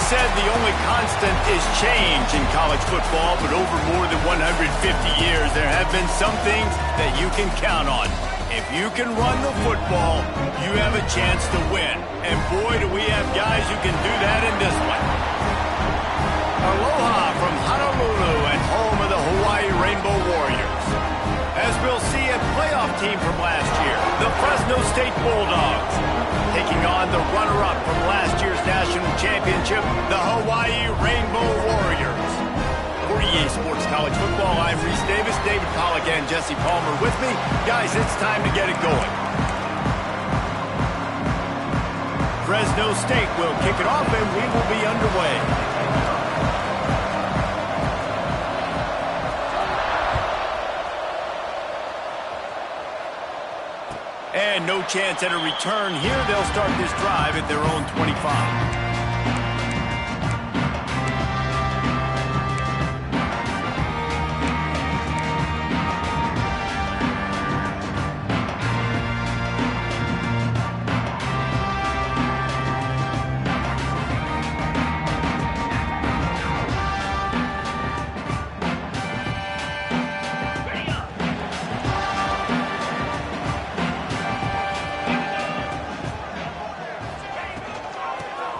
said the only constant is change in college football, but over more than 150 years, there have been some things that you can count on. If you can run the football, you have a chance to win. And boy, do we have guys who can do that in this one. Aloha from Honolulu and home of the Hawaii Rainbow Warriors. As we'll see, a playoff team from last year, the Fresno State Bulldogs, taking on the runner-up from last year's national championship, the Hawaii Rainbow Warriors. For EA Sports College Football, I'm Reese Davis, David Pollack, and Jesse Palmer with me. Guys, it's time to get it going. Fresno State will kick it off, and we will be underway. And no chance at a return here. They'll start this drive at their own 25.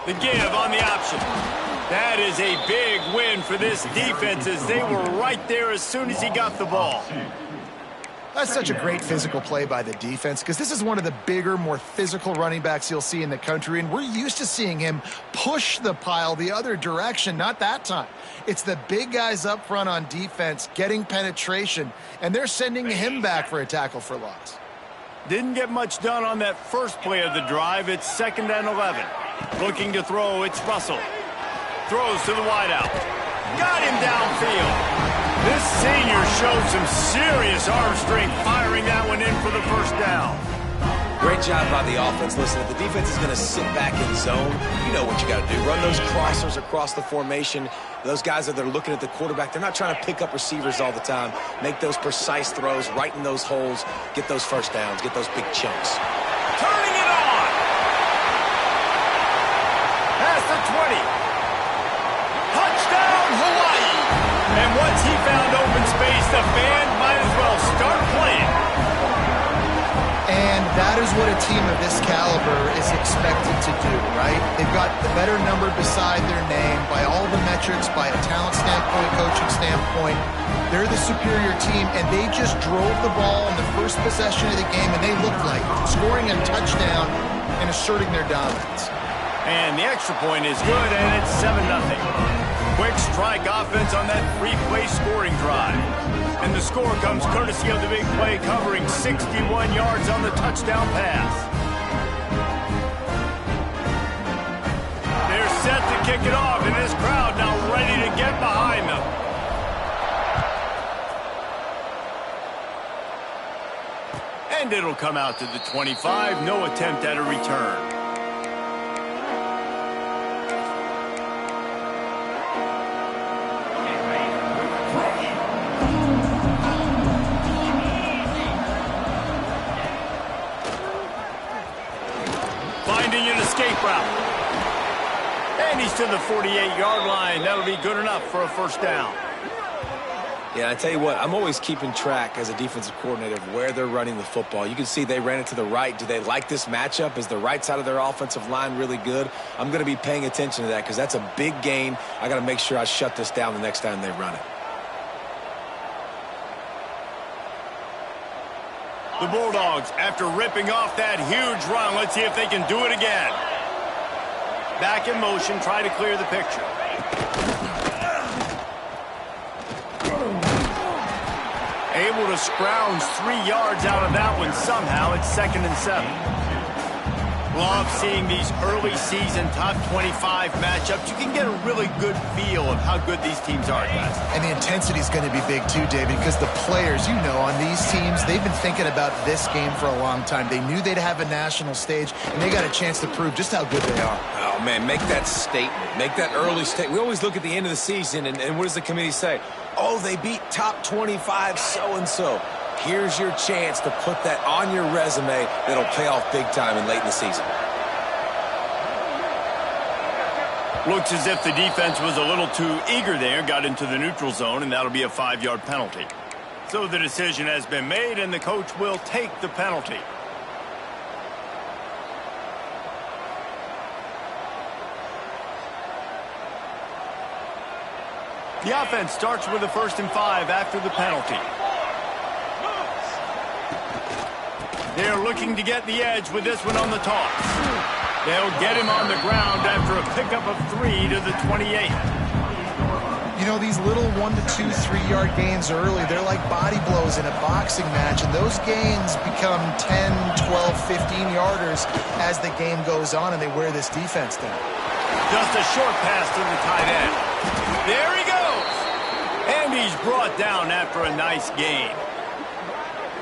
The give on the option. That is a big win for this defense as they were right there as soon as he got the ball. That's such a great physical play by the defense because this is one of the bigger, more physical running backs you'll see in the country, and we're used to seeing him push the pile the other direction. Not that time. It's the big guys up front on defense getting penetration, and they're sending him back for a tackle for loss. Didn't get much done on that first play of the drive. It's 2nd and 11. Looking to throw, it's Russell. Throws to the wideout. Got him downfield. This senior showed some serious arm strength firing that one in for the first down. Great job by the offense. Listen, if the defense is going to sit back in zone, you know what you got to do. Run those crossers across the formation. Those guys that are looking at the quarterback, they're not trying to pick up receivers all the time. Make those precise throws right in those holes. Get those first downs. Get those big chunks. Turning it on. Past the 20. Touchdown, Hawaii. And once he found open space, the band might as well start playing. And that is what a team of this caliber is expected to do, right? They've got the better number beside their name by all the metrics, by a talent standpoint, coaching standpoint. They're the superior team, and they just drove the ball on the first possession of the game, and they looked like scoring a touchdown and asserting their dominance. And the extra point is good, and it's 7-0. Quick strike offense on that three-play scoring drive. And the score comes courtesy of the big play covering 61 yards on the touchdown pass. They're set to kick it off, and this crowd now ready to get behind them. And it'll come out to the 25. No attempt at a return. Finding an escape route. And he's to the 48-yard line. That'll be good enough for a first down. Yeah, I tell you what, I'm always keeping track as a defensive coordinator of where they're running the football. You can see they ran it to the right. Do they like this matchup? Is the right side of their offensive line really good? I'm going to be paying attention to that because that's a big gain. I got to make sure I shut this down the next time they run it. The Bulldogs, after ripping off that huge run, let's see if they can do it again. Back in motion, try to clear the picture. Able to scrounge 3 yards out of that one somehow. It's 2nd and 7. Love seeing these early season top 25 matchups. You can get a really good feel of how good these teams are, guys. And the intensity is going to be big too, David, because the players, you know, on these teams, they've been thinking about this game for a long time. They knew they'd have a national stage, and they got a chance to prove just how good they are. Oh, man, make that statement. Make that early statement. We always look at the end of the season, and what does the committee say? Oh, they beat top 25 so-and-so. Here's your chance to put that on your resume that'll pay off big time and late in the season. Looks as if the defense was a little too eager there, got into the neutral zone, and that'll be a 5-yard penalty. So the decision has been made, and the coach will take the penalty. The offense starts with a 1st and 5 after the penalty. They're looking to get the edge with this one on the toss. They'll get him on the ground after a pickup of 3 to the 28. You know, these little 1 to 2, 3-yard gains early, they're like body blows in a boxing match, and those gains become 10, 12, 15-yarders as the game goes on, and they wear this defense down. Just a short pass to the tight end. There he goes! And he's brought down after a nice gain.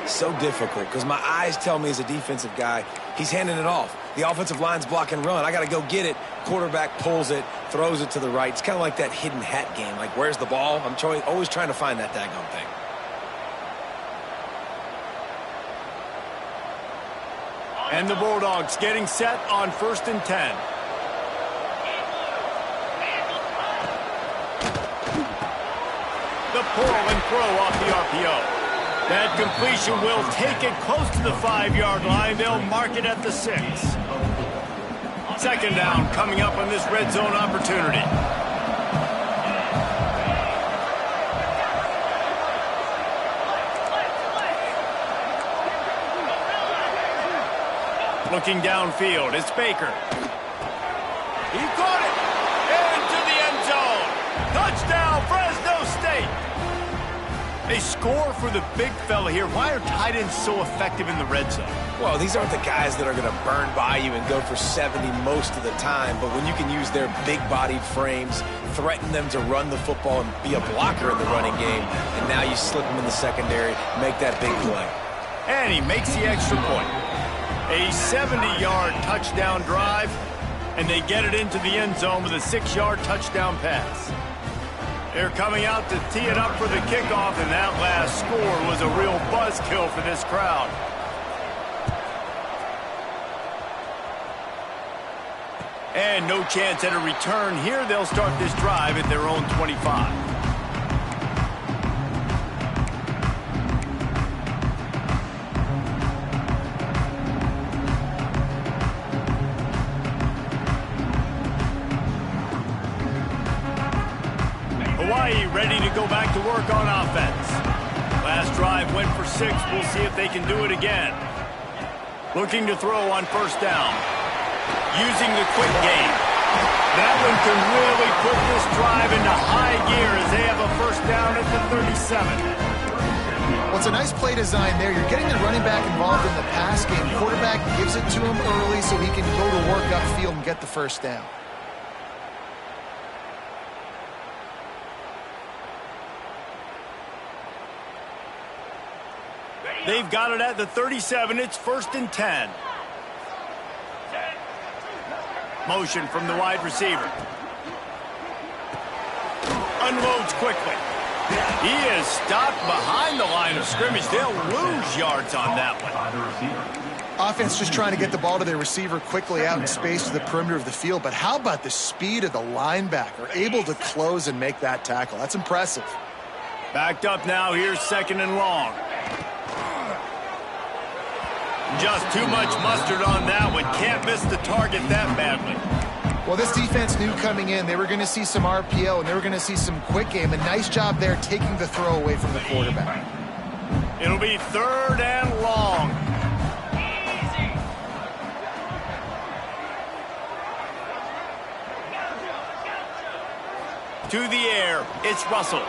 So difficult, because my eyes tell me as a defensive guy, he's handing it off. The offensive line's block and run. I got to go get it. Quarterback pulls it, throws it to the right. It's kind of like that hidden hat game. Like, where's the ball? I'm always trying to find that daggone thing. And the Bulldogs getting set on 1st and 10. The pull and throw off the RPO. That completion will take it close to the 5-yard line. They'll mark it at the 6. 2nd down coming up on this red zone opportunity. Looking downfield, it's Baker. He caught it! Into the end zone! Touchdown, Fresno State! A score for the big fella here. Why are tight ends so effective in the red zone? Well, these aren't the guys that are going to burn by you and go for 70 most of the time, but when you can use their big-bodied frames, threaten them to run the football and be a blocker in the running game, and now you slip them in the secondary, make that big play. And he makes the extra point. A 70-yard touchdown drive, and they get it into the end zone with a 6-yard touchdown pass. They're coming out to tee it up for the kickoff, and that last score was a real buzzkill for this crowd. And no chance at a return here. They'll start this drive at their own 25. Hawaii ready to go back to work on offense. Last drive went for 6. We'll see if they can do it again. Looking to throw on 1st down. Using the quick game. That one can really put this drive into high gear as they have a 1st down at the 37. Well, it's a nice play design there. You're getting the running back involved in the pass game. Quarterback gives it to him early so he can go to work upfield and get the 1st down. They've got it at the 37. It's 1st and 10. Motion from the wide receiver. Unloads quickly. He is stopped behind the line of scrimmage. They'll lose yards on that one. Offense just trying to get the ball to their receiver quickly out in space to the perimeter of the field. But how about the speed of the linebacker? Able to close and make that tackle. That's impressive. Backed up now. Here's 2nd and long. Just too much mustard on that one. Can't miss the target that badly. Well, this defense knew coming in they were going to see some RPO and they were going to see some quick game. A nice job there taking the throw away from the quarterback. It'll be 3rd and long. To the air, it's Russell.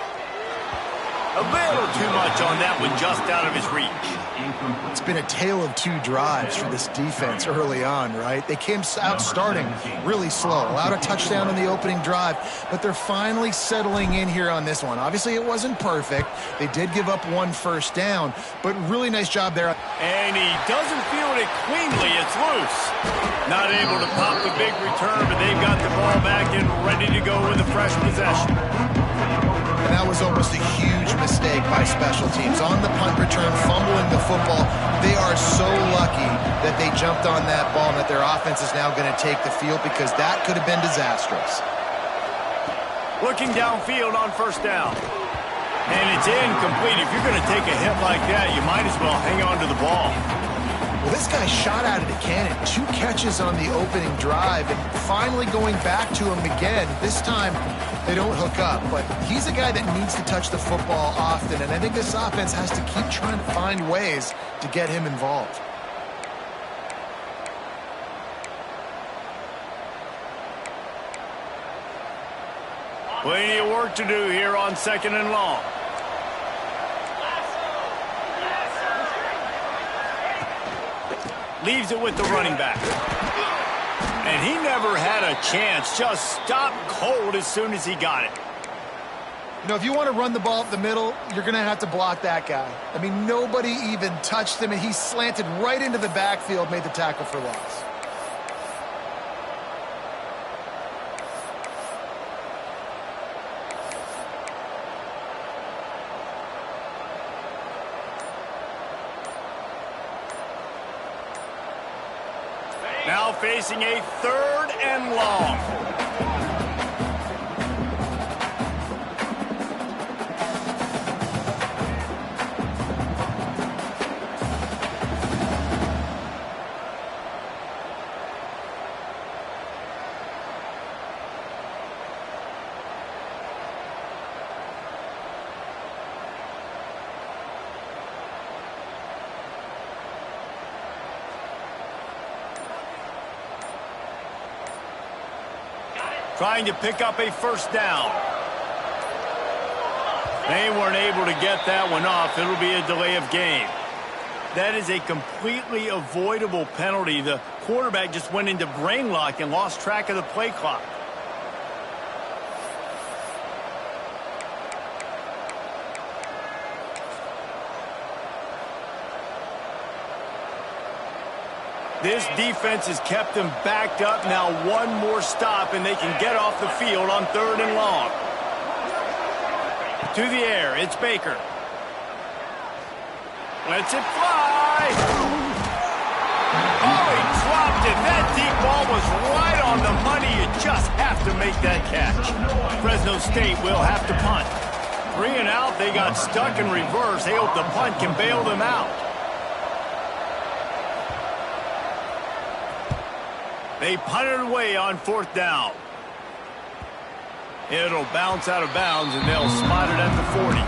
A little too much on that one, just out of his reach. It's been a tale of 2 drives for this defense early on, right? They came out starting really slow, allowed a touchdown on the opening drive, but they're finally settling in here on this one. Obviously, it wasn't perfect. They did give up 1 1st down, but really nice job there. And he doesn't feel it cleanly. It's loose. Not able to pop the big return, but they've got the ball back and ready to go with a fresh possession. And that was almost a huge mistake by special teams. On the punt return, fumbling the football. They are so lucky that they jumped on that ball and that their offense is now going to take the field because that could have been disastrous. Looking downfield on first down. And it's incomplete. If you're going to take a hit like that, you might as well hang on to the ball. Well, this guy shot out of the cannon. 2 catches on the opening drive, and finally going back to him again. This time, they don't hook up, but he's a guy that needs to touch the football often, and I think this offense has to keep trying to find ways to get him involved. Plenty of work to do here on 2nd and long. Leaves it with the running back. And he never had a chance. Just stopped cold as soon as he got it. You know, if you want to run the ball up the middle, you're going to have to block that guy. I mean, nobody even touched him, and he slanted right into the backfield, made the tackle for loss. Now facing a 3rd and long. Trying to pick up a first down. They weren't able to get that one off. It'll be a delay of game. That is a completely avoidable penalty. The quarterback just went into brain lock and lost track of the play clock. This defense has kept them backed up. Now one more stop, and they can get off the field on 3rd and long. To the air, it's Baker. Lets it fly. Oh, he dropped it. That deep ball was right on the money. You just have to make that catch. Fresno State will have to punt. 3 and out, they got stuck in reverse. They hope the punt can bail them out. They punted away on 4th down. It'll bounce out of bounds, and they'll spot it at the 40.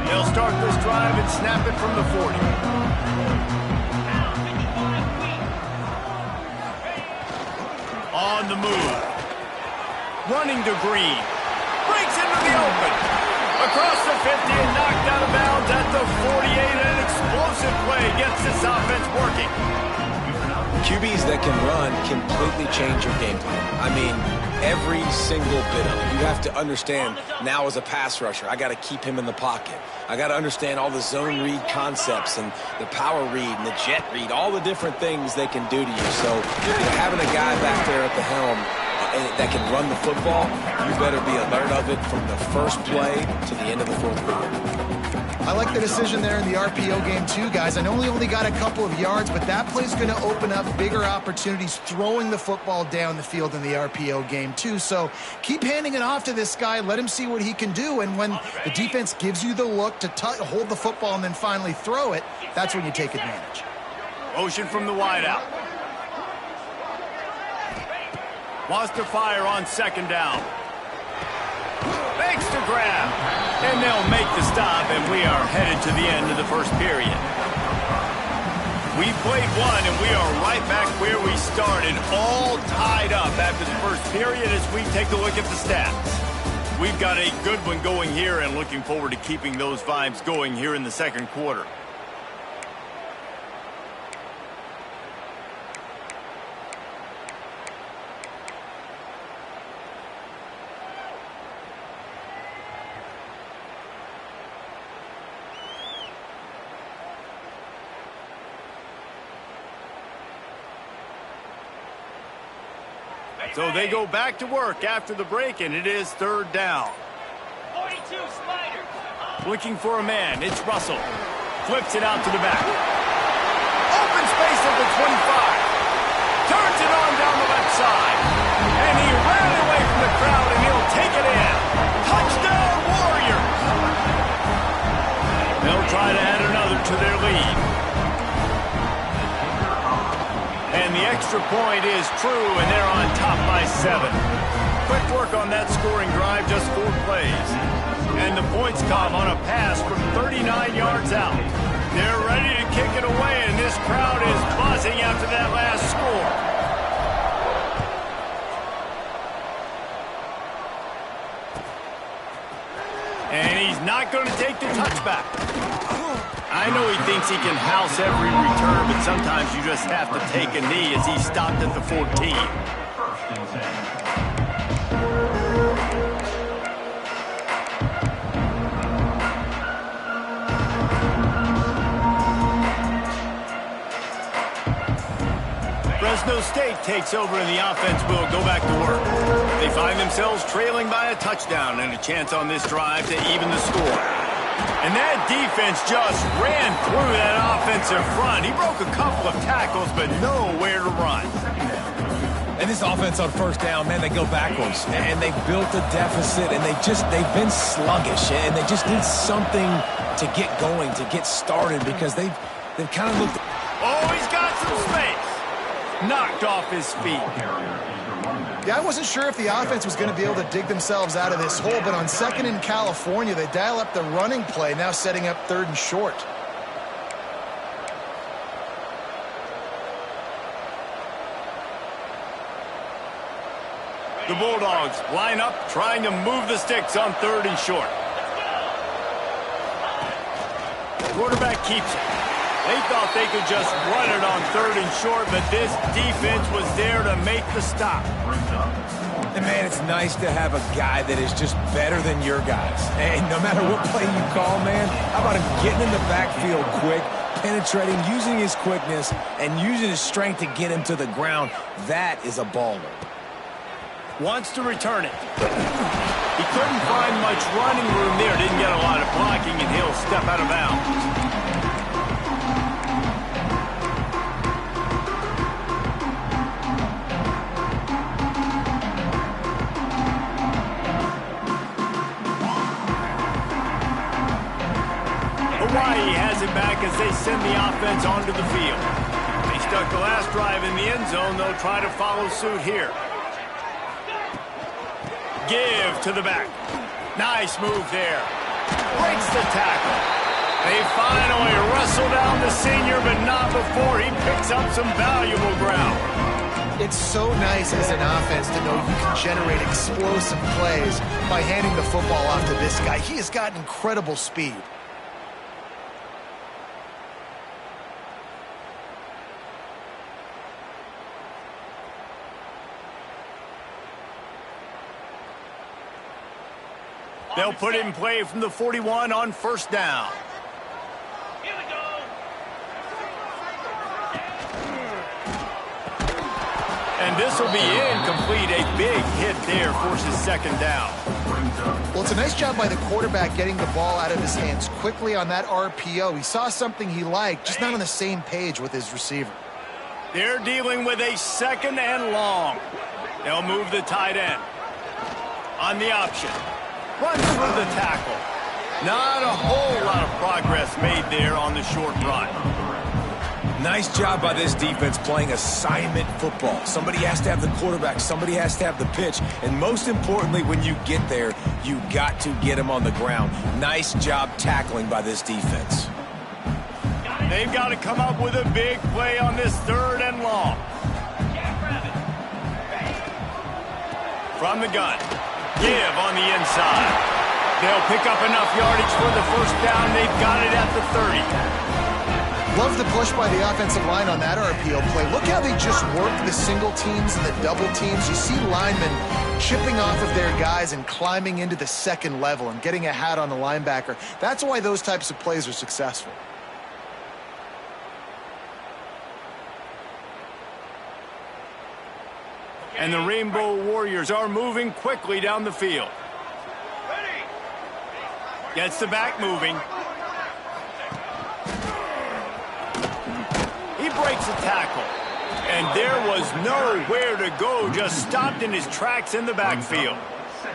They'll start this drive and snap it from the 40. On the move. Running to Green. Breaks into the open. Across the 50 and knocked out of bounds at the 48. An explosive play gets this offense working. QBs that can run completely change your game plan. I mean, every single bit of it. You have to understand now as a pass rusher, I got to keep him in the pocket. I got to understand all the zone read concepts and the power read and the jet read, all the different things they can do to you. So having a guy back there at the helm that can run the football, you better be alert of it from the first play to the end of the 4th quarter. I like the decision there in the RPO game too, guys. I know he only got a couple of yards, but that play's going to open up bigger opportunities throwing the football down the field in the RPO game too. So keep handing it off to this guy. Let him see what he can do. And when the defense gives you the look to hold the football and then finally throw it, that's when you take advantage. Motion from the wideout. Wants to fire on 2nd down. Makes the grab. And they'll make the stop, and we are headed to the end of the 1st period. We played one, and we are right back where we started, all tied up after the 1st period as we take a look at the stats. We've got a good one going here, and looking forward to keeping those vibes going here in the 2nd quarter. So they go back to work after the break, and it is 3rd down. Looking for a man. It's Russell. Flips it out to the back. Open space at the 25. Turns it on down the left side. And he ran away from the crowd, and he'll take it in. Touchdown, Warriors! They'll try to add another to their lead. And the extra point is true, and they're on top by 7. Quick work on that scoring drive, just 4 plays. And the points come on a pass from 39 yards out. They're ready to kick it away, and this crowd is buzzing after that last score. And he's not going to take the touchback. I know he thinks he can house every return, but sometimes you just have to take a knee as he stopped at the 14. Fresno State takes over and the offense will go back to work. They find themselves trailing by a touchdown and a chance on this drive to even the score. And that defense just ran through that offensive front. He broke a couple of tackles, but nowhere to run. And this offense on first down, man, they go backwards. And they built a deficit, and they've been sluggish. And they just need something to get going, to get started, because they've kind of looked... Oh, he's got some space. Knocked off his feet. Yeah, I wasn't sure if the offense was going to be able to dig themselves out of this hole, but on second in California, they dial up the running play, now setting up 3rd and short. The Bulldogs line up, trying to move the sticks on 3rd and short. Quarterback keeps it. They thought they could just run it on 3rd and short, but this defense was there to make the stop. And, man, it's nice to have a guy that is just better than your guys. And no matter what play you call, man, how about him getting in the backfield quick, penetrating, using his quickness, and using his strength to get him to the ground. That is a baller. Wants to return it. He couldn't find much running room there. Didn't get a lot of blocking, and he'll step out of bounds. Hawaii has it back as they send the offense onto the field. They stuck the last drive in the end zone. They'll try to follow suit here. Give to the back. Nice move there. Breaks the tackle. They finally wrestle down the senior, but not before he picks up some valuable ground. It's so nice as an offense to know you can generate explosive plays by handing the football off to this guy. He has got incredible speed. They'll put it in play from the 41 on 1st down. Here we go. And this will be incomplete. A big hit there forces 2nd down. Well, it's a nice job by the quarterback getting the ball out of his hands quickly on that RPO. He saw something he liked, just not on the same page with his receiver. They're dealing with a 2nd and long. They'll move the tight end. On the option. Runs through the tackle. Not a whole lot of progress made there on the short run. Nice job by this defense playing assignment football. Somebody has to have the quarterback. Somebody has to have the pitch. And most importantly, when you get there, you got to get him on the ground. Nice job tackling by this defense. They've got to come up with a big play on this 3rd and long. From the gun. Give on the inside. They'll pick up enough yardage for the 1st down. They've got it at the 30. Love the push by the offensive line on that RPO play. Look how they just work the single teams and the double teams. You see linemen chipping off of their guys and climbing into the 2nd level and getting a hat on the linebacker. That's why those types of plays are successful. And the Rainbow Warriors are moving quickly down the field. Gets the back moving. He breaks a tackle. And there was nowhere to go, just stopped in his tracks in the backfield.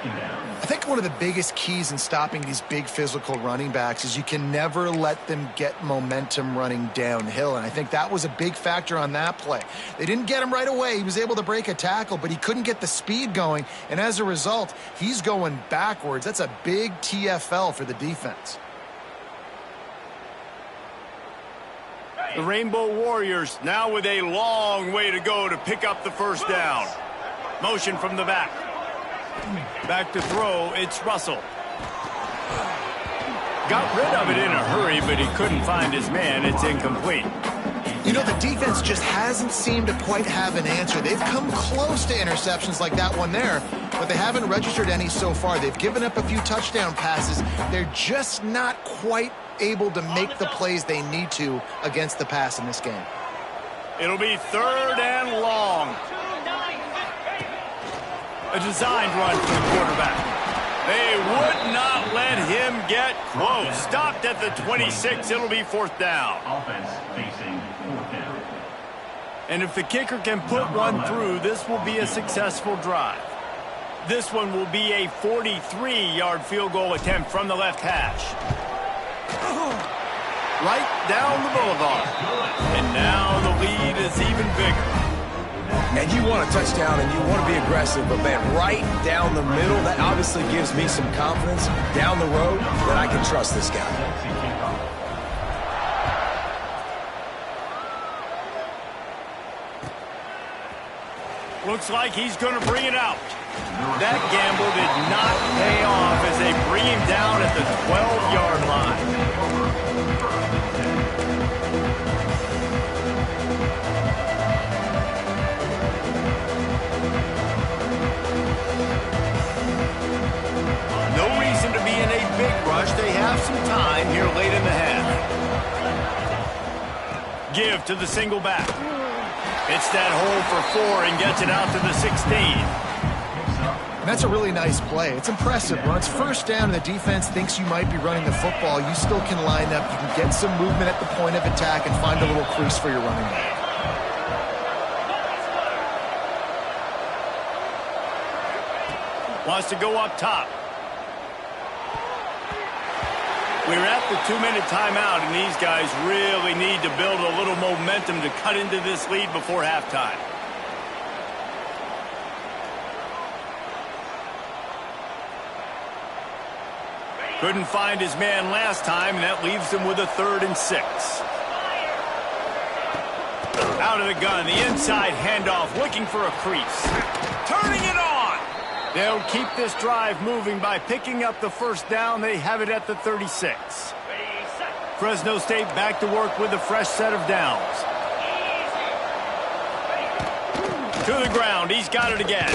I think one of the biggest keys in stopping these big physical running backs is you can never let them get momentum running downhill, and I think that was a big factor on that play. They didn't get him right away. He was able to break a tackle, but he couldn't get the speed going, and as a result, he's going backwards. That's a big TFL for the defense. The Rainbow Warriors now with a long way to go to pick up the first down. Motion from the back. Back to throw, it's Russell. Got rid of it in a hurry, but he couldn't find his man. It's incomplete. You know, the defense just hasn't seemed to quite have an answer. They've come close to interceptions like that one there, but they haven't registered any so far. They've given up a few touchdown passes. They're just not quite able to make the plays they need to against the pass in this game. It'll be 3rd and long. A designed run for the quarterback. They would not let him get close. Stopped at the 26. It'll be 4th down. Offense facing 4th down. And if the kicker can put one through, this will be a successful drive. This one will be a 43-yard field goal attempt from the left hash. Right down the boulevard. And now the lead is even bigger. And you want a touchdown and you want to be aggressive, but man, right down the middle, that obviously gives me some confidence down the road that I can trust this guy. Looks like he's going to bring it out. That gamble did not pay off as they bring him down at the 12-yard line. No reason to be in a big rush. They have some time here late in the half. Give to the single back. It's that hole for 4 and gets it out to the 16. And that's a really nice play. It's impressive. When it's 1st down and the defense thinks you might be running the football, you still can line up. You can get some movement at the point of attack and find a little crease for your running back. Wants to go up top. We're at the 2-minute timeout, and these guys really need to build a little momentum to cut into this lead before halftime. Couldn't find his man last time, and that leaves him with a 3rd and 6. Out of the gun, the inside handoff, looking for a crease. Turning it on! They'll keep this drive moving by picking up the first down. They have it at the 36. Fresno State back to work with a fresh set of downs. To the ground, he's got it again.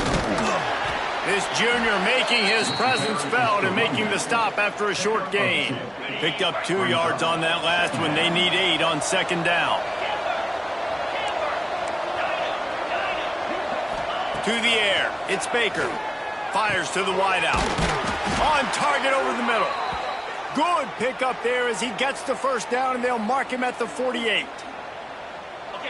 This junior making his presence felt and making the stop after a short gain. Picked up 2 yards on that last one. They need 8 on 2nd down. To the air, it's Baker. Fires to the wideout. On target over the middle. Good pickup there as he gets the first down, and they'll mark him at the 48.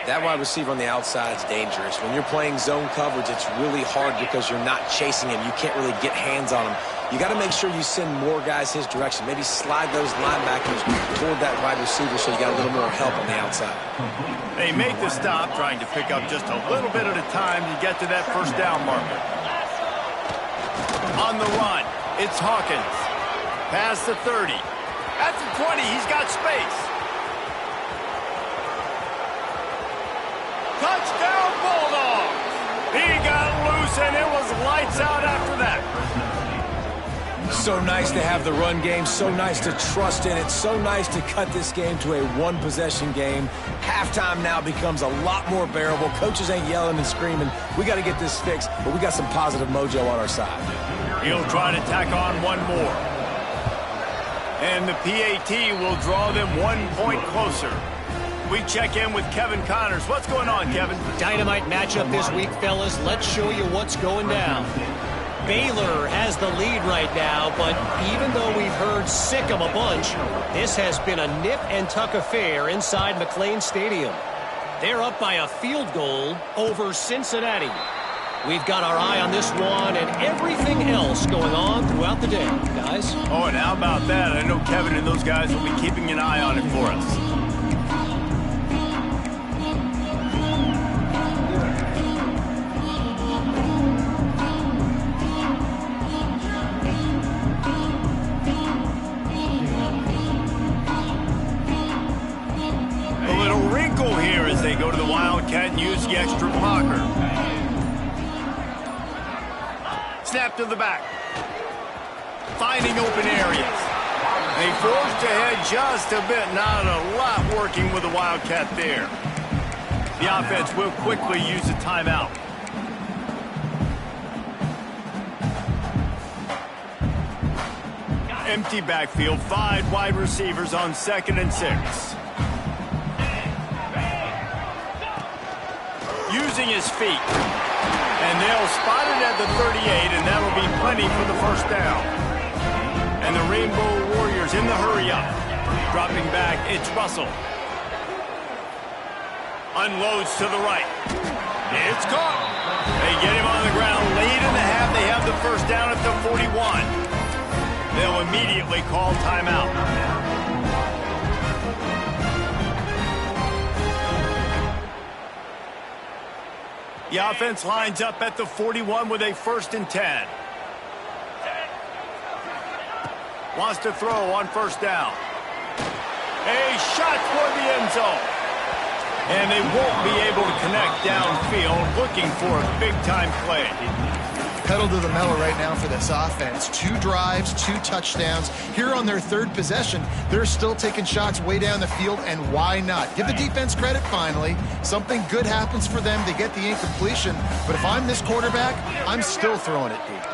That wide receiver on the outside is dangerous. When you're playing zone coverage, it's really hard because you're not chasing him. You can't really get hands on him. You got to make sure you send more guys his direction. Maybe slide those linebackers toward that wide receiver so you got a little more help on the outside. They make the stop, trying to pick up just a little bit at a time to get to that first down marker. On the run, it's Hawkins. Past the 30. At the 20, he's got space. Touchdown, Bulldogs! He got loose, and it was lights out after that. So nice to have the run game, so nice to trust in it, so nice to cut this game to a 1-possession game. Halftime now becomes a lot more bearable. Coaches ain't yelling and screaming. We got to get this fixed, but we got some positive mojo on our side. He'll try to tack on one more. And the PAT will draw them 1 point closer. We check in with Kevin Connors. What's going on, Kevin? Dynamite matchup this week, fellas. Let's show you what's going down. Baylor has the lead right now, but even though we've heard sick 'em a bunch, this has been a nip-and-tuck affair inside McLean Stadium. They're up by a field goal over Cincinnati. We've got our eye on this one and everything else going on throughout the day, guys. Oh, and how about that? I know Kevin and those guys will be keeping an eye on it for us. A little wrinkle here as they go to the Wildcat and use the extra blocker. Snap to the back. Finding open areas. They forced ahead just a bit. Not a lot working with the Wildcat there. The offense will quickly use a timeout. Empty backfield. 5 wide receivers on 2nd and 6. Using his feet. And they'll spot it at the 38, and that'll be plenty for the first down. And the Rainbow Warriors in the hurry-up. Dropping back, it's Russell. Unloads to the right. It's caught. They get him on the ground late in the half. They have the first down at the 41. They'll immediately call timeout. The offense lines up at the 41 with a 1st and 10. Wants to throw on 1st down. A shot toward the end zone. And they won't be able to connect downfield, looking for a big-time play. Pedal to the metal right now for this offense. 2 drives, 2 touchdowns. Here on their 3rd possession, they're still taking shots way down the field, and why not? Give the defense credit finally. Something good happens for them. They get the incompletion. But if I'm this quarterback, I'm still throwing it deep.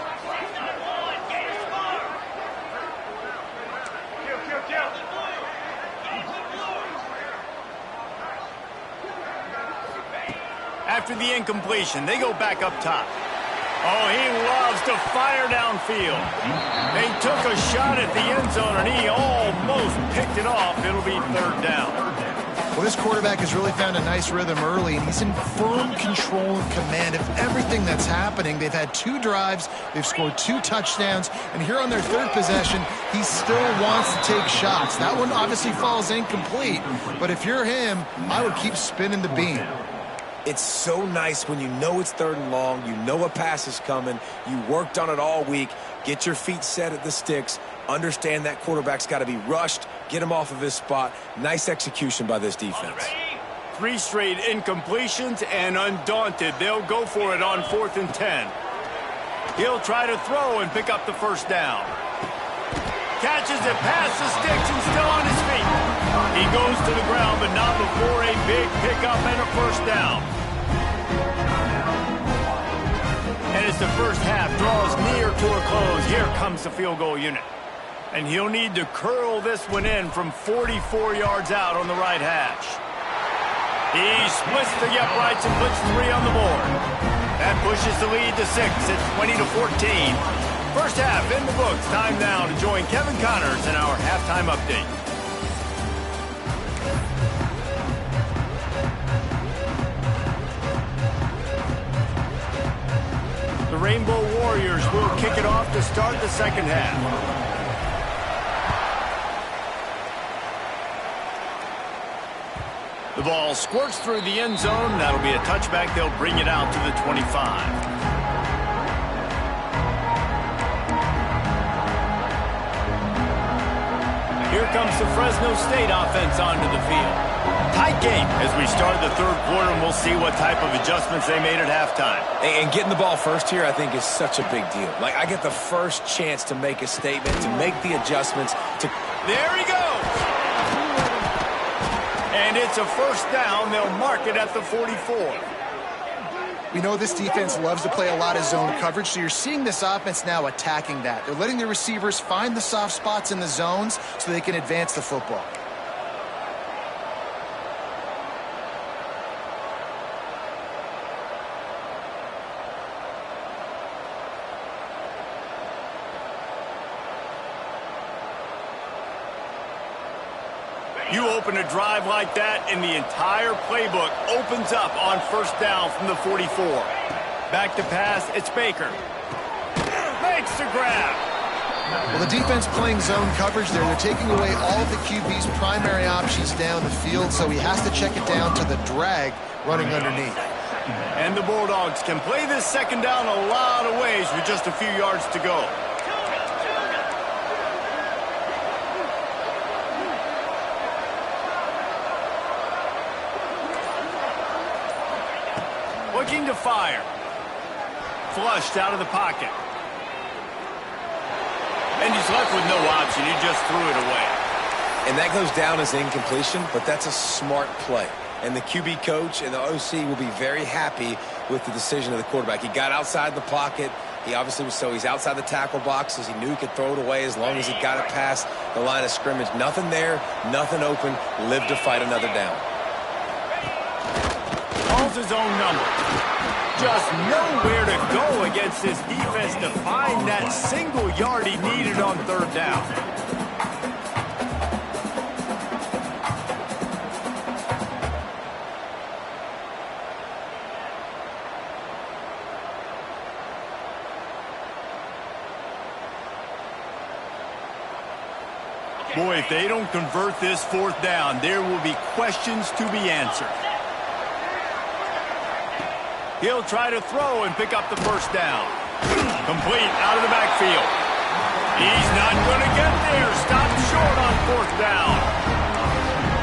After the incompletion, they go back up top. Oh, he loves to fire downfield. They took a shot at the end zone, and he almost picked it off. It'll be 3rd down. Well, this quarterback has really found a nice rhythm early, and he's in firm control and command of everything that's happening. They've had 2 drives. They've scored 2 touchdowns. And here on their 3rd possession, he still wants to take shots. That one obviously falls incomplete. But if you're him, I would keep spinning the beam. It's so nice when you know it's 3rd and long, you know a pass is coming, you worked on it all week, get your feet set at the sticks, understand that quarterback's got to be rushed, get him off of his spot. Nice execution by this defense. 3 straight incompletions, and undaunted, they'll go for it on 4th and 10. He'll try to throw and pick up the 1st down. Catches it past the sticks and still on his feet. He goes to the ground, but not before a big pickup and a 1st down. And as the first half draws near to a close, here comes the field goal unit. And he'll need to curl this one in from 44 yards out on the right hash. He splits the uprights and puts 3 on the board. That pushes the lead to 6. It's 20-14. First half in the books. Time now to join Kevin Connors in our halftime update. The Rainbow Warriors will kick it off to start the 2nd half. The ball squirts through the end zone. That'll be a touchback. They'll bring it out to the 25. Here comes the Fresno State offense onto the field. Tight game as we start the 3rd quarter, and we'll see what type of adjustments they made at halftime. And getting the ball first here, I think, is such a big deal. Like, I get the first chance to make a statement, to make the adjustments. There he goes! And it's a 1st down. They'll mark it at the 44. We know this defense loves to play a lot of zone coverage, so you're seeing this offense now attacking that. They're letting the receivers find the soft spots in the zones so they can advance the football. You open a drive like that, and the entire playbook opens up on first down from the 44. Back to pass, it's Baker. Makes the grab. Well, the defense playing zone coverage there. They're taking away all of the QB's primary options down the field, so he has to check it down to the drag running underneath. And the Bulldogs can play this second down a lot of ways with just a few yards to go. Looking to fire. Flushed out of the pocket. And he's left with no option. He just threw it away. And that goes down as incompletion, but that's a smart play. And the QB coach and the OC will be very happy with the decision of the quarterback. He got outside the pocket. He obviously was he's outside the tackle boxes. He knew he could throw it away as long as he got it past the line of scrimmage. Nothing there, nothing open. Live to fight another down. Calls his own number. Just nowhere to go against this defense to find that single yard he needed on third down. Boy, if they don't convert this fourth down, there will be questions to be answered. He'll try to throw and pick up the first down. Complete out of the backfield. He's not going to get there. Stopped short on fourth down.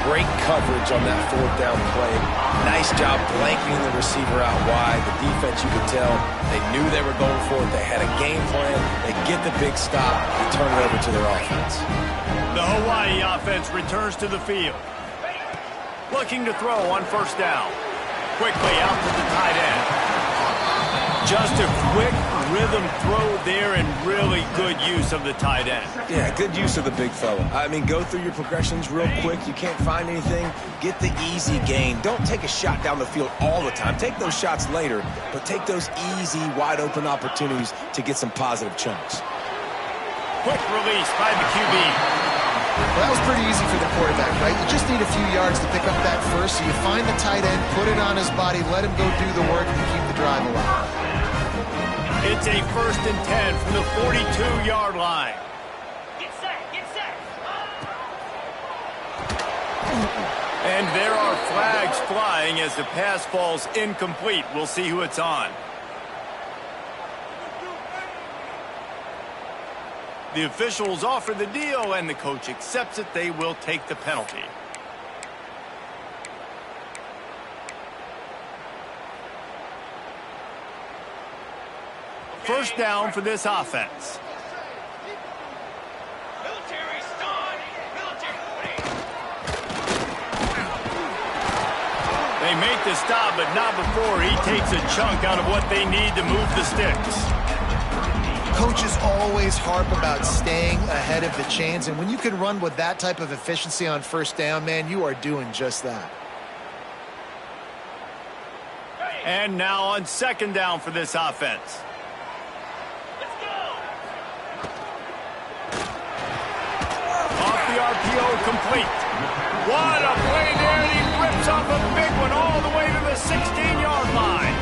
Great coverage on that fourth down play. Nice job blanketing the receiver out wide. The defense, you could tell, they knew they were going for it. They had a game plan. They get the big stop and turn it over to their offense. The Hawaii offense returns to the field. Looking to throw on first down. Quickly out to the tight end. Just a quick rhythm throw there and really good use of the tight end. Yeah, good use of the big fella. I mean, go through your progressions real quick. You can't find anything. Get the easy gain. Don't take a shot down the field all the time. Take those shots later, but take those easy, wide-open opportunities to get some positive chunks. Quick release by the QB. Well, that was pretty easy for the quarterback, right? You just need a few yards to pick up that first, so you find the tight end, put it on his body, let him go do the work, and keep the drive alive. It's a 1st and 10 from the 42-yard line. Get set, get set. And there are flags flying as the pass falls incomplete. We'll see who it's on. The officials offer the deal, and the coach accepts it. They will take the penalty. First down for this offense. Military stun. They make the stop, but not before he takes a chunk out of what they need to move the sticks. Coaches always harp about staying ahead of the chains, and when you can run with that type of efficiency on first down, man, you are doing just that. And now on second down for this offense. Let's go. Off the RPO, complete. What a play there, and he rips off a big one all the way to the 16-yard line.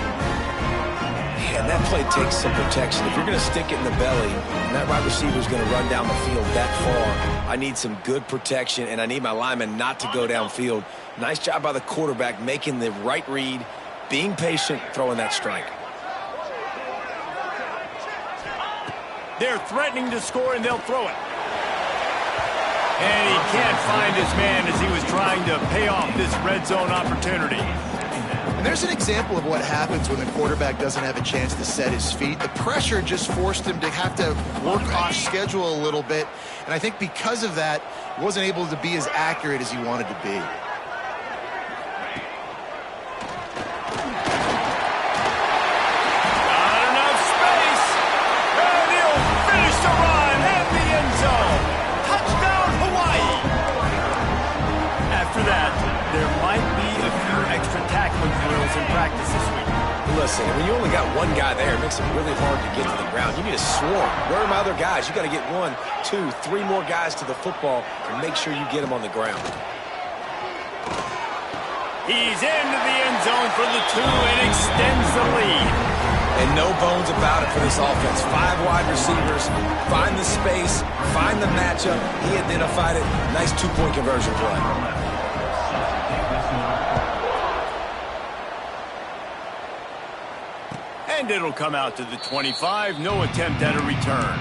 And that play takes some protection. If you're going to stick it in the belly, and that wide receiver is going to run down the field that far, I need some good protection, and I need my lineman not to go downfield. Nice job by the quarterback making the right read, being patient, throwing that strike. They're threatening to score, and they'll throw it. And he can't find his man as he was trying to pay off this red zone opportunity. And there's an example of what happens when the quarterback doesn't have a chance to set his feet. The pressure just forced him to have to work off schedule a little bit. And I think because of that, he wasn't able to be as accurate as he wanted to be. Not enough space. And he'll finish the run at the end zone. Touchdown, Hawaii. After that, there might be a few extra tackling drills in practice this week. Listen, when you only got one guy there, it makes it really hard to get to the ground. You need a swarm. Where are my other guys? You got to get 1, 2, 3 more guys to the football and make sure you get them on the ground. He's into the end zone for the 2 and extends the lead. And no bones about it for this offense. 5 wide receivers, find the space, find the matchup. He identified it. Nice 2-point conversion play. And it'll come out to the 25. No attempt at a return.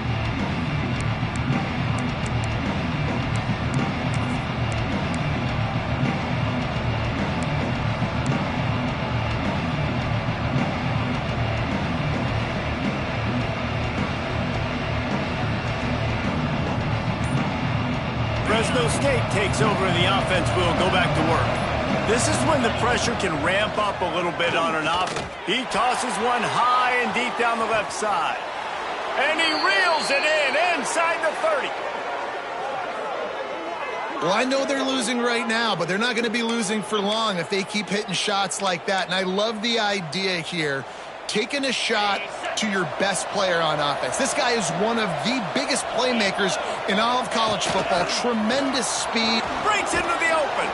Fresno State takes over and the offense will go back to work. This is when the pressure can ramp up a little bit on an offense. He tosses one high and deep down the left side. And he reels it in inside the 30. Well, I know they're losing right now, but they're not going to be losing for long if they keep hitting shots like that. And I love the idea here, taking a shot to your best player on offense. This guy is one of the biggest playmakers in all of college football. Tremendous speed. Breaks into the open.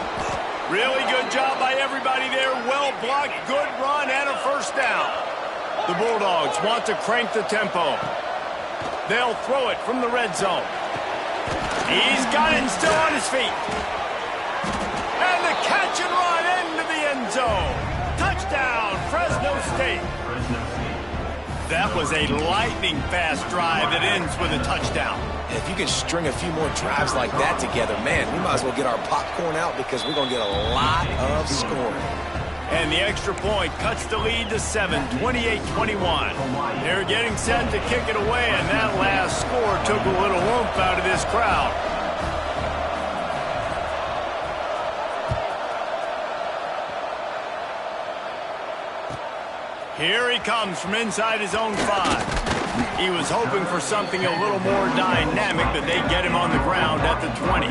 Really good job by everybody there. Well blocked, good run, and a first down. The Bulldogs want to crank the tempo. They'll throw it from the red zone. He's got it still on his feet. And the catch and run into the end zone. Touchdown, Fresno State. That was a lightning-fast drive that ends with a touchdown. If you can string a few more drives like that together, man, we might as well get our popcorn out because we're going to get a lot of scoring. And the extra point cuts the lead to 7, 28-21. They're getting set to kick it away, and that last score took a little oomph out of this crowd. Here he comes from inside his own 5. He was hoping for something a little more dynamic, but they get him on the ground at the 20.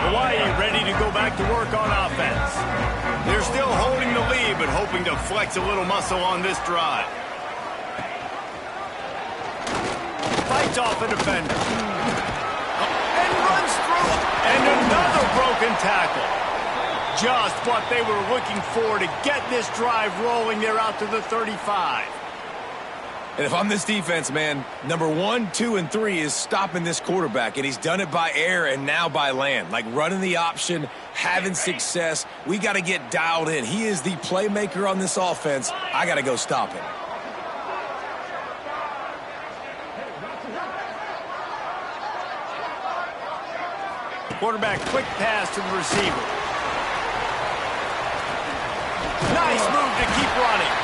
Hawaii ready to go back to work on offense. They're still holding the lead, but hoping to flex a little muscle on this drive. Fights off a defender. And runs through. And another broken tackle. Just what they were looking for to get this drive rolling. They're out to the 35. And if I'm this defense, man, number 1, 2, and 3 is stopping this quarterback. And he's done it by air and now by land. Like running the option, having success. We got to get dialed in. He is the playmaker on this offense. I got to go stop him. Quarterback quick pass to the receiver. Nice move to keep running.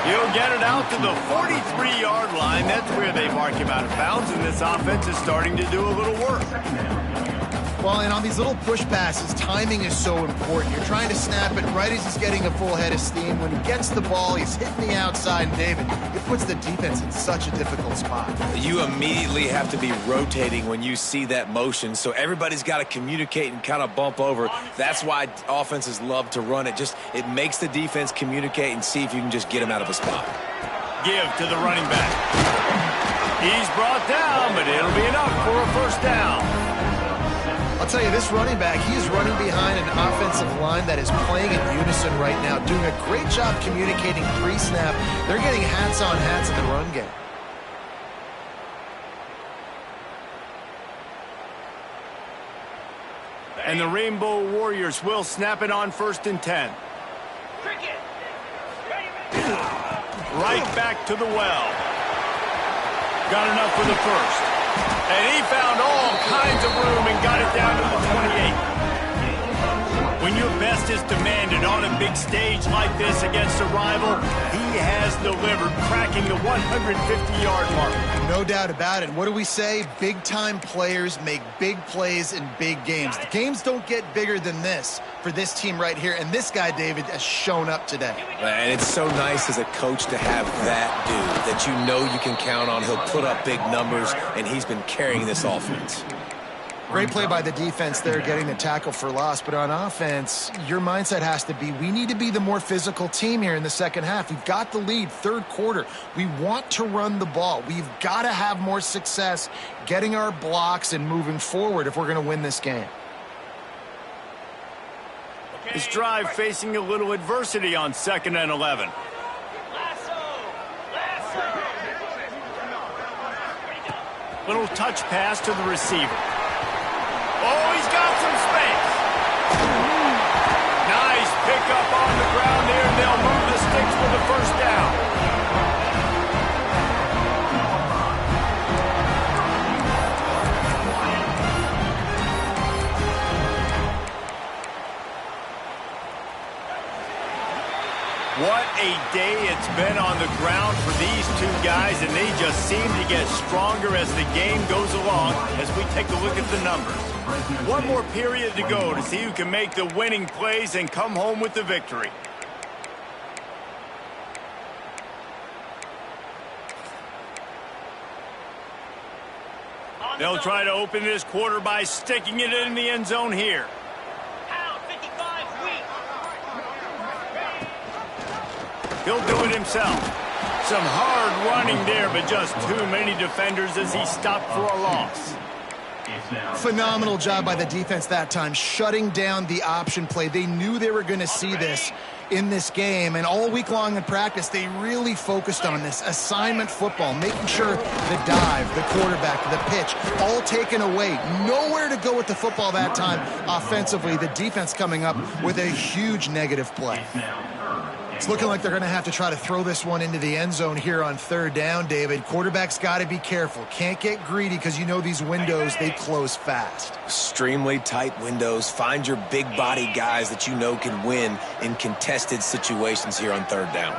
He'll get it out to the 43-yard line. That's where they mark him out of bounds, and this offense is starting to do a little work. Well, and on these little push passes, timing is so important. You're trying to snap it right as he's getting a full head of steam. When he gets the ball, he's hitting the outside, and David, it puts the defense in such a difficult spot. You immediately have to be rotating when you see that motion, so everybody's got to communicate and kind of bump over. That's why offenses love to run it. It makes the defense communicate and see if you can just get him out of a spot. Give to the running back. He's brought down, but it'll be enough for a first down. I'll tell you, this running back, he is running behind an offensive line that is playing in unison right now, doing a great job communicating pre-snap. They're getting hats on hats in the run game. And the Rainbow Warriors will snap it on 1st and 10. Right back to the well. Got enough for the first. And he found all kinds of room and got it down to the 28. When your best is demanded on a big stage like this against a rival, he has delivered, cracking the 150-yard mark. No doubt about it. What do we say? Big-time players make big plays in big games. The games don't get bigger than this for this team right here, and this guy, David, has shown up today. And it's so nice as a coach to have that dude that you know you can count on. He'll put up big numbers, and he's been carrying this offense. Great play by the defense there, getting the tackle for loss. But on offense, your mindset has to be, we need to be the more physical team here in the second half. We've got the lead, third quarter. We want to run the ball. We've got to have more success getting our blocks and moving forward if we're going to win this game. This drive facing a little adversity on 2nd and 11. Little touch pass to the receiver. Oh, he's got some space. Nice pickup on the ground there. They'll move the sticks for the first down. What a day it's been on the ground for these two guys, and they just seem to get stronger as the game goes along as we take a look at the numbers. One more period to go to see who can make the winning plays and come home with the victory. They'll try to open this quarter by sticking it in the end zone here. He'll do it himself. Some hard running there, but just too many defenders as he stopped for a loss. Phenomenal job by the defense that time, shutting down the option play. They knew they were going to see this in this game, and all week long in practice, they really focused on this assignment football, making sure the dive, the quarterback, the pitch, all taken away. Nowhere to go with the football that time offensively. The defense coming up with a huge negative play. It's looking like they're going to have to try to throw this one into the end zone here on 3rd down, David. Quarterback's got to be careful. Can't get greedy because you know these windows, they close fast. Extremely tight windows. Find your big body guys that you know can win in contested situations here on 3rd down.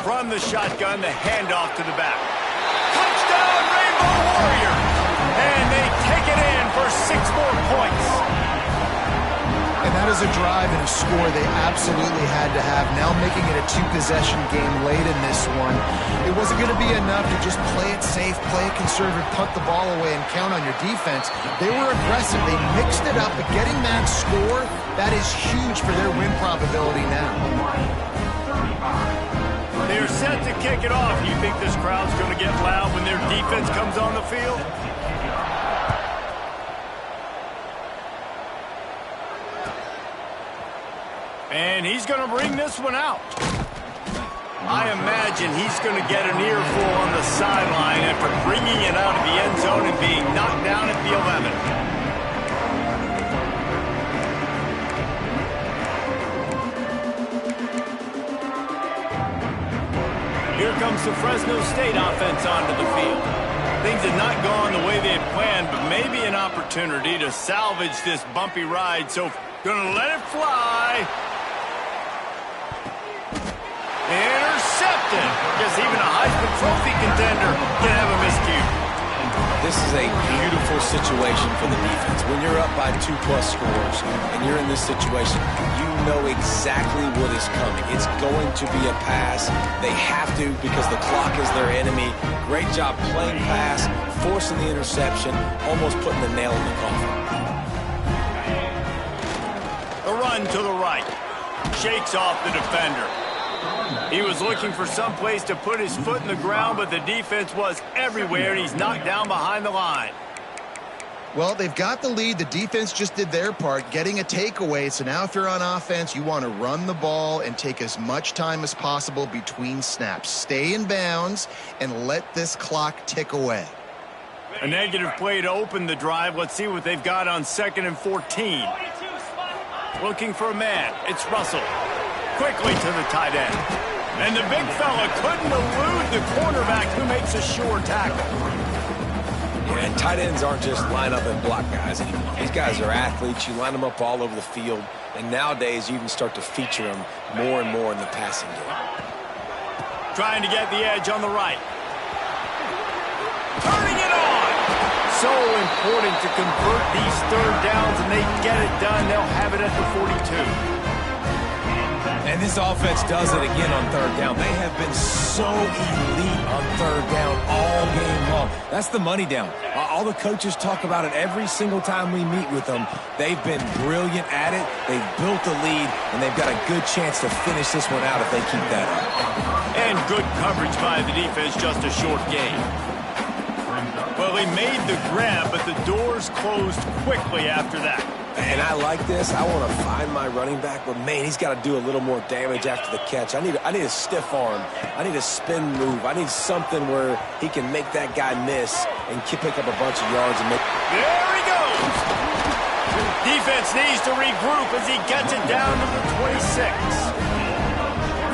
From the shotgun, the handoff to the back. Touchdown, Rainbow Warriors! And they take it in for 6 more points. And that is a drive and a score they absolutely had to have. Now making it a 2-possession game late in this one. It wasn't going to be enough to just play it safe, play it conservative, punt the ball away, and count on your defense. They were aggressive. They mixed it up, but getting that score, that is huge for their win probability now. They're set to kick it off. You think this crowd's going to get loud when their defense comes on the field? And he's going to bring this one out. I imagine he's going to get an earful on the sideline after bringing it out of the end zone and being knocked down at the 11. Here comes the Fresno State offense onto the field. Things had not gone the way they had planned, but maybe an opportunity to salvage this bumpy ride. So gonna let it fly. Intercepted. Guess even a Heisman Trophy contender can have a miscue. This is a beautiful situation for the defense. When you're up by 2+ scores and you're in this situation, you know exactly what is coming. It's going to be a pass. They have to because the clock is their enemy. Great job playing pass, forcing the interception, almost putting the nail in the coffin. A run to the right. Shakes off the defender. He was looking for some place to put his foot in the ground, but the defense was everywhere, and he's knocked down behind the line. Well, they've got the lead. The defense just did their part, getting a takeaway. So now if you're on offense, you want to run the ball and take as much time as possible between snaps. Stay in bounds and let this clock tick away. A negative play to open the drive. Let's see what they've got on 2nd and 14. Looking for a man. It's Russell. Quickly to the tight end. And the big fella couldn't elude the cornerback who makes a sure tackle. Yeah, and tight ends aren't just line up and block guys anymore. These guys are athletes. You line them up all over the field. And nowadays, you even start to feature them more and more in the passing game. Trying to get the edge on the right. Turning it on. So important to convert these 3rd downs, and they get it done. They'll have it at the 42. And this offense does it again on third down. They have been so elite on third down all game long. That's the money down. All the coaches talk about it every single time we meet with them. They've been brilliant at it. They've built the lead, and they've got a good chance to finish this one out if they keep that up. And good coverage by the defense, just a short gain. Well, he made the grab, but the doors closed quickly after that. And I like this. I want to find my running back, but, man, he's got to do a little more damage after the catch. I need a stiff arm. I need a spin move. I need something where he can make that guy miss and pick up a bunch of yards. And make. There he goes. Defense needs to regroup as he gets it down to the 26.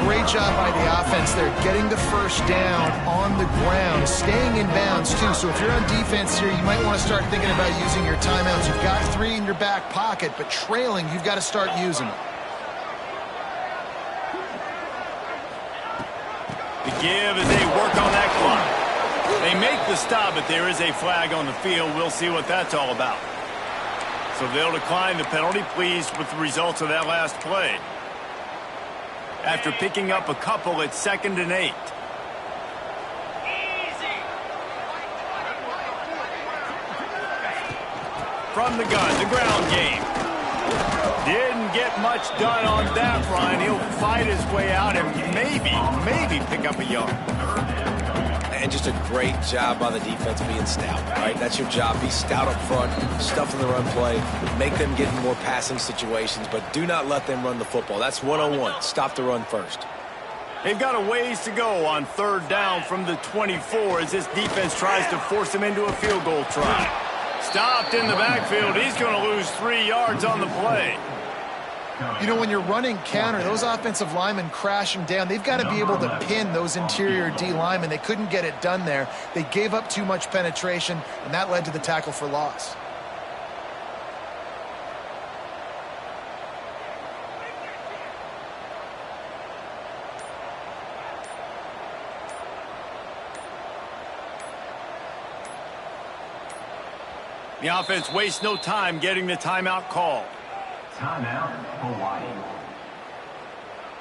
Great job by the offense there, getting the first down on the ground, staying in bounds, too. So if you're on defense here, you might want to start thinking about using your timeouts. You've got 3 in your back pocket, but trailing, you've got to start using them. The give as they work on that clock. They make the stop, but there is a flag on the field. We'll see what that's all about. So they'll decline the penalty, pleased with the results of that last play. After picking up a couple at 2nd and 8. From the gun, the ground game. Didn't get much done on that run. He'll fight his way out and maybe pick up a yard. And just a great job by the defense being stout, right? That's your job. Be stout up front, stuff in the run play, make them get in more passing situations, but do not let them run the football. That's 101. Stop the run first. They've got a ways to go on third down from the 24 as this defense tries to force him into a field goal try. Stopped in the backfield. He's going to lose 3 yards on the play. You know, when you're running counter, those offensive linemen crashing down, they've got to be able to pin those interior D linemen. They couldn't get it done there. They gave up too much penetration, and that led to the tackle for loss. The offense wastes no time getting the timeout called. Timeout, Hawaii.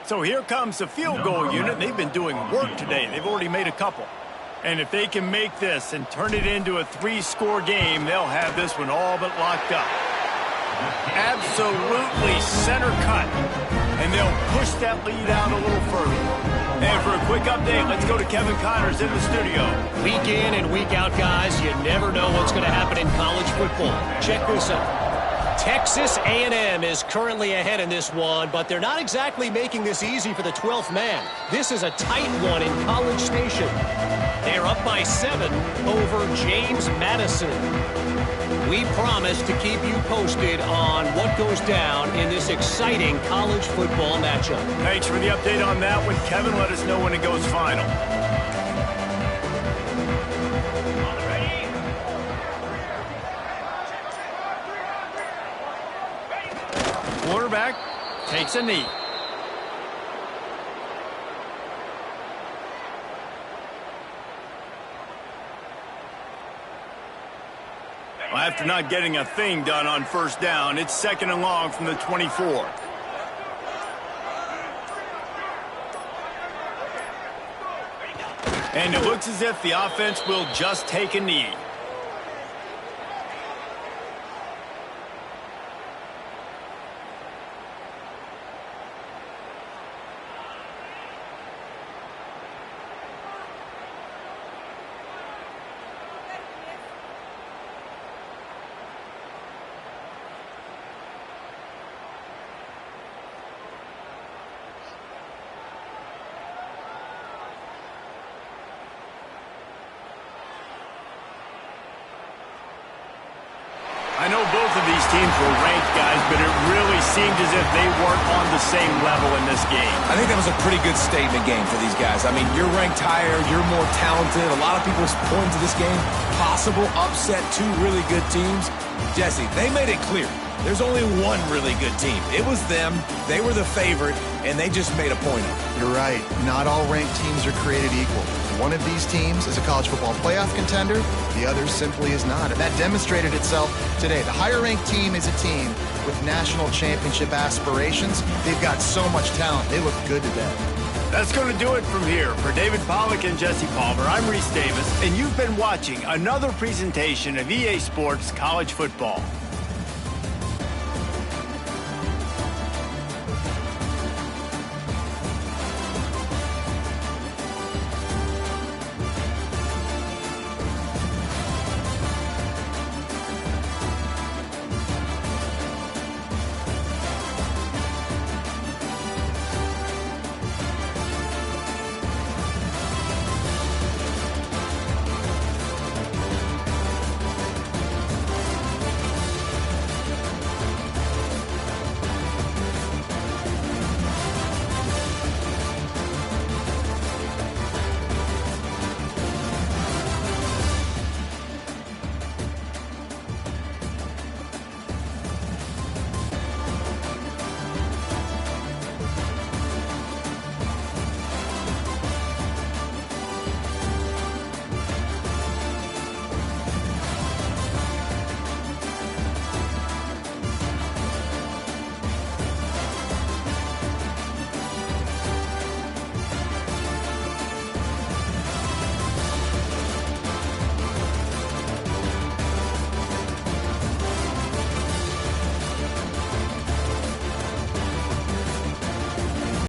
So here comes the field goal unit. They've been doing work today. They've already made a couple. And if they can make this and turn it into a 3-score game, they'll have this one all but locked up. Absolutely center cut. And they'll push that lead out a little further. And for a quick update, let's go to Kevin Connors in the studio. Week in and week out, guys, you never know what's going to happen in college football. Check this out. Texas A&M is currently ahead in this one, but they're not exactly making this easy for the 12th man. This is a tight one in College Station. They're up by 7 over James Madison. We promise to keep you posted on what goes down in this exciting college football matchup. Thanks for the update on that one, Kevin. Let us know when it goes final. Quarterback takes a knee. Well, after not getting a thing done on first down, it's 2nd and long from the 24. And it looks as if the offense will just take a knee. I know both of these teams were ranked, guys, but it really seemed as if they weren't on the same level in this game. I think that was a pretty good statement game for these guys. I mean, you're ranked higher, you're more talented. A lot of people point to this game, possible upset, 2 really good teams. Jesse, they made it clear. There's only one really good team. It was them. They were the favorite, and they just made a point of it. You're right. Not all ranked teams are created equal. One of these teams is a college football playoff contender. The other simply is not. And that demonstrated itself today. The higher-ranked team is a team with national championship aspirations. They've got so much talent. They look good today. That's going to do it from here. For David Pollack and Jesse Palmer, I'm Reese Davis, and you've been watching another presentation of EA Sports College Football.